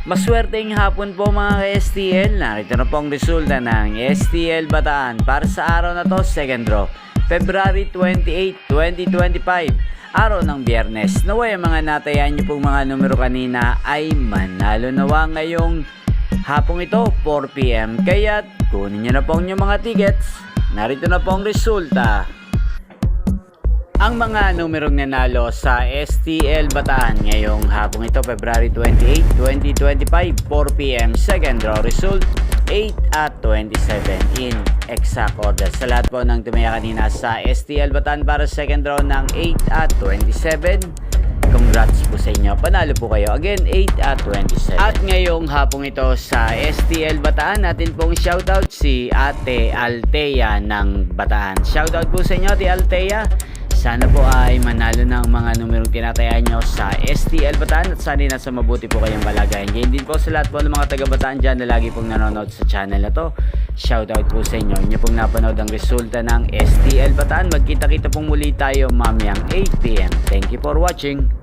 Maswerteng hapon po mga ka-STL. Narito na po ang resulta ng STL Bataan para sa araw na to, second draw, February 28, 2025. Araw ng Biyernes. Naway ang mga natayan niyo pong mga numero kanina ay manalo nawa ngayong hapong ito, 4 PM. Kaya kunin niyo na po ang inyong mga tickets. Narito na po ang resulta. Ang mga numerong nanalo sa STL Bataan ngayong hapong ito, February 28, 2025, 4 PM, second draw result, 8 at 27 in exact order. Sa lahat po ng tumaya kanina sa STL Bataan para second draw ng 8 at 27, congrats po sa inyo. Panalo po kayo. Again, 8 at 27. At ngayong hapong ito sa STL Bataan, natin pong shoutout si Ate Altea ng Bataan. Shoutout po sa inyo, Ate Altea. Sana po ay manalo ng mga numerong tinatayaan nyo sa STL Bataan at sana nasa mabuti po kayong kalagayan. Ganyan din po sa lahat po ng mga taga Bataan dyan na lagi pong nanonood sa channel na to. Shoutout po sa inyo. Inyo pong napanood ang resulta ng STL Bataan. Magkita-kita pong muli tayo mamayang 8 PM. Thank you for watching.